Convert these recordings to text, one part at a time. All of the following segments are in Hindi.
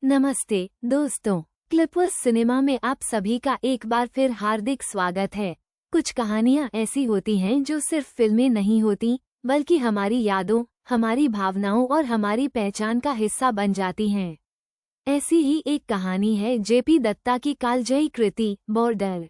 नमस्ते दोस्तों, क्लिपवर्स सिनेमा में आप सभी का एक बार फिर हार्दिक स्वागत है। कुछ कहानियां ऐसी होती हैं जो सिर्फ फिल्में नहीं होती, बल्कि हमारी यादों, हमारी भावनाओं और हमारी पहचान का हिस्सा बन जाती हैं। ऐसी ही एक कहानी है जेपी दत्ता की कालजयी कृति बॉर्डर।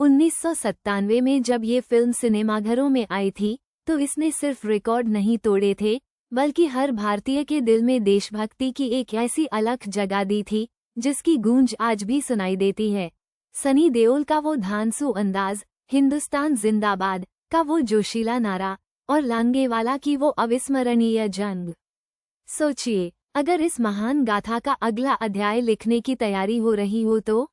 1997 में जब ये फिल्म सिनेमाघरों में आई थी, तो इसने सिर्फ रिकॉर्ड नहीं तोड़े थे, बल्कि हर भारतीय के दिल में देशभक्ति की एक ऐसी अलग जगह दी थी, जिसकी गूंज आज भी सुनाई देती है। सनी देओल का वो धांसू अंदाज, हिंदुस्तान जिंदाबाद का वो जोशीला नारा और लांगेवाला की वो अविस्मरणीय जंग। सोचिए, अगर इस महान गाथा का अगला अध्याय लिखने की तैयारी हो रही हो तो?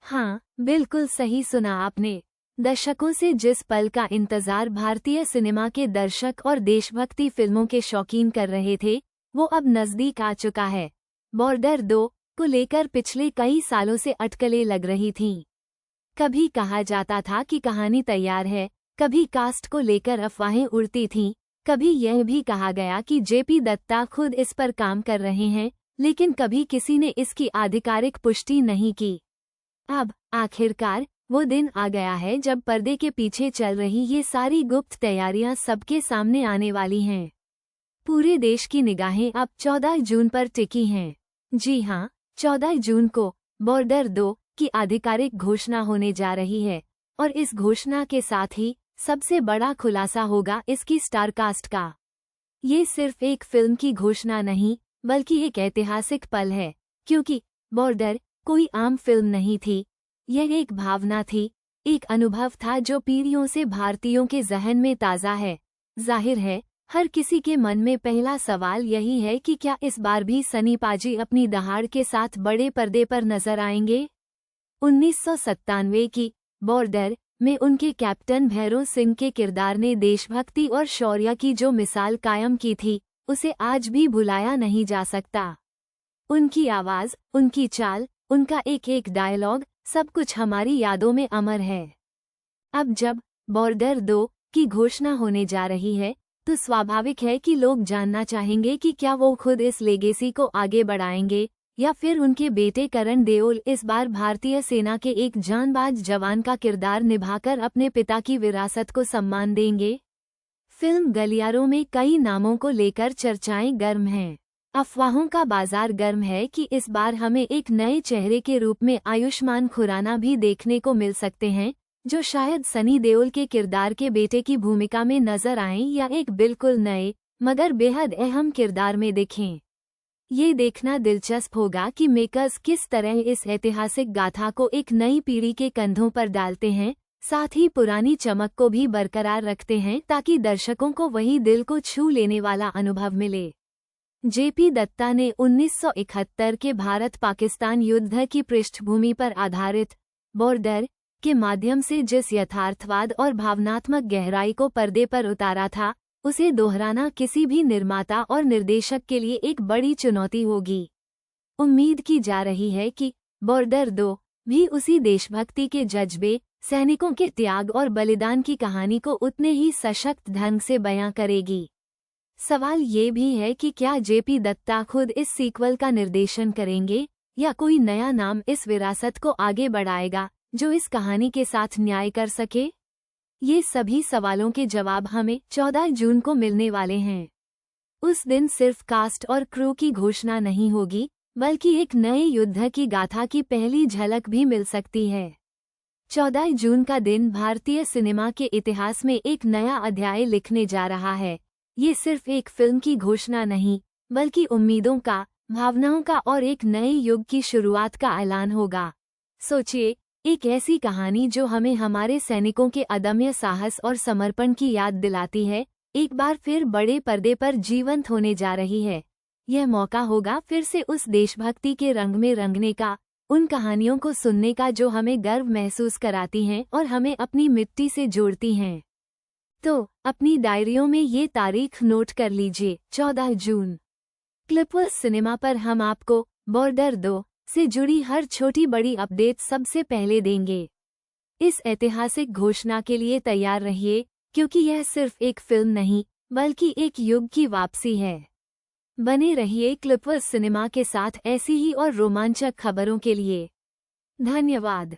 हाँ, बिल्कुल सही सुना आपने। दशकों से जिस पल का इंतजार भारतीय सिनेमा के दर्शक और देशभक्ति फिल्मों के शौकीन कर रहे थे, वो अब नजदीक आ चुका है। बॉर्डर 2 को लेकर पिछले कई सालों से अटकलें लग रही थीं। कभी कहा जाता था कि कहानी तैयार है, कभी कास्ट को लेकर अफवाहें उड़ती थीं, कभी यह भी कहा गया कि जेपी दत्ता खुद इस पर काम कर रहे हैं, लेकिन कभी किसी ने इसकी आधिकारिक पुष्टि नहीं की। अब आखिरकार वो दिन आ गया है जब पर्दे के पीछे चल रही ये सारी गुप्त तैयारियां सबके सामने आने वाली हैं। पूरे देश की निगाहें अब 14 जून पर टिकी हैं। जी हाँ, 14 जून को बॉर्डर 2 की आधिकारिक घोषणा होने जा रही है, और इस घोषणा के साथ ही सबसे बड़ा खुलासा होगा इसकी स्टारकास्ट का। ये सिर्फ एक फिल्म की घोषणा नहीं, बल्कि एक ऐतिहासिक पल है, क्योंकि बॉर्डर कोई आम फिल्म नहीं थी। यह एक भावना थी, एक अनुभव था जो पीढ़ियों से भारतीयों के जहन में ताज़ा है। जाहिर है, हर किसी के मन में पहला सवाल यही है कि क्या इस बार भी सनी पाजी अपनी दहाड़ के साथ बड़े पर्दे पर नजर आएंगे? 1997 की बॉर्डर में उनके कैप्टन भैरों सिंह के किरदार ने देशभक्ति और शौर्य की जो मिसाल कायम की थी, उसे आज भी भुलाया नहीं जा सकता। उनकी आवाज़, उनकी चाल, उनका एक एक डायलॉग, सब कुछ हमारी यादों में अमर है। अब जब बॉर्डर 2 की घोषणा होने जा रही है, तो स्वाभाविक है कि लोग जानना चाहेंगे कि क्या वो खुद इस लेगेसी को आगे बढ़ाएंगे, या फिर उनके बेटे करण देओल इस बार भारतीय सेना के एक जांबाज जवान का किरदार निभाकर अपने पिता की विरासत को सम्मान देंगे। फिल्म गलियारों में कई नामों को लेकर चर्चाएं गर्म हैं। अफवाहों का बाजार गर्म है कि इस बार हमें एक नए चेहरे के रूप में आयुष्मान खुराना भी देखने को मिल सकते हैं, जो शायद सनी देओल के किरदार के बेटे की भूमिका में नजर आएं या एक बिल्कुल नए मगर बेहद अहम किरदार में दिखें। ये देखना दिलचस्प होगा कि मेकर्स किस तरह इस ऐतिहासिक गाथा को एक नई पीढ़ी के कंधों पर डालते हैं, साथ ही पुरानी चमक को भी बरकरार रखते हैं ताकि दर्शकों को वही दिल को छू लेने वाला अनुभव मिले। जेपी दत्ता ने 1971 के भारत-पाकिस्तान युद्ध की पृष्ठभूमि पर आधारित बॉर्डर के माध्यम से जिस यथार्थवाद और भावनात्मक गहराई को पर्दे पर उतारा था, उसे दोहराना किसी भी निर्माता और निर्देशक के लिए एक बड़ी चुनौती होगी। उम्मीद की जा रही है कि बॉर्डर 2 भी उसी देशभक्ति के जज्बे, सैनिकों के त्याग और बलिदान की कहानी को उतने ही सशक्त ढंग से बयां करेगी। सवाल ये भी है कि क्या जेपी दत्ता खुद इस सीक्वल का निर्देशन करेंगे, या कोई नया नाम इस विरासत को आगे बढ़ाएगा जो इस कहानी के साथ न्याय कर सके? ये सभी सवालों के जवाब हमें 14 जून को मिलने वाले हैं। उस दिन सिर्फ कास्ट और क्रू की घोषणा नहीं होगी, बल्कि एक नए युद्ध की गाथा की पहली झलक भी मिल सकती है। 14 जून का दिन भारतीय सिनेमा के इतिहास में एक नया अध्याय लिखने जा रहा है। ये सिर्फ एक फिल्म की घोषणा नहीं, बल्कि उम्मीदों का, भावनाओं का और एक नए युग की शुरुआत का ऐलान होगा। सोचिए, एक ऐसी कहानी जो हमें हमारे सैनिकों के अदम्य साहस और समर्पण की याद दिलाती है, एक बार फिर बड़े पर्दे पर जीवंत होने जा रही है। यह मौका होगा फिर से उस देशभक्ति के रंग में रंगने का, उन कहानियों को सुनने का जो हमें गर्व महसूस कराती हैं और हमें अपनी मिट्टी से जोड़ती हैं। तो अपनी डायरियों में ये तारीख नोट कर लीजिए, 14 जून। क्लिपवर्स सिनेमा पर हम आपको बॉर्डर 2 से जुड़ी हर छोटी बड़ी अपडेट सबसे पहले देंगे। इस ऐतिहासिक घोषणा के लिए तैयार रहिए, क्योंकि यह सिर्फ एक फिल्म नहीं, बल्कि एक युग की वापसी है। बने रहिए क्लिपर्स सिनेमा के साथ ऐसी ही और रोमांचक खबरों के लिए। धन्यवाद।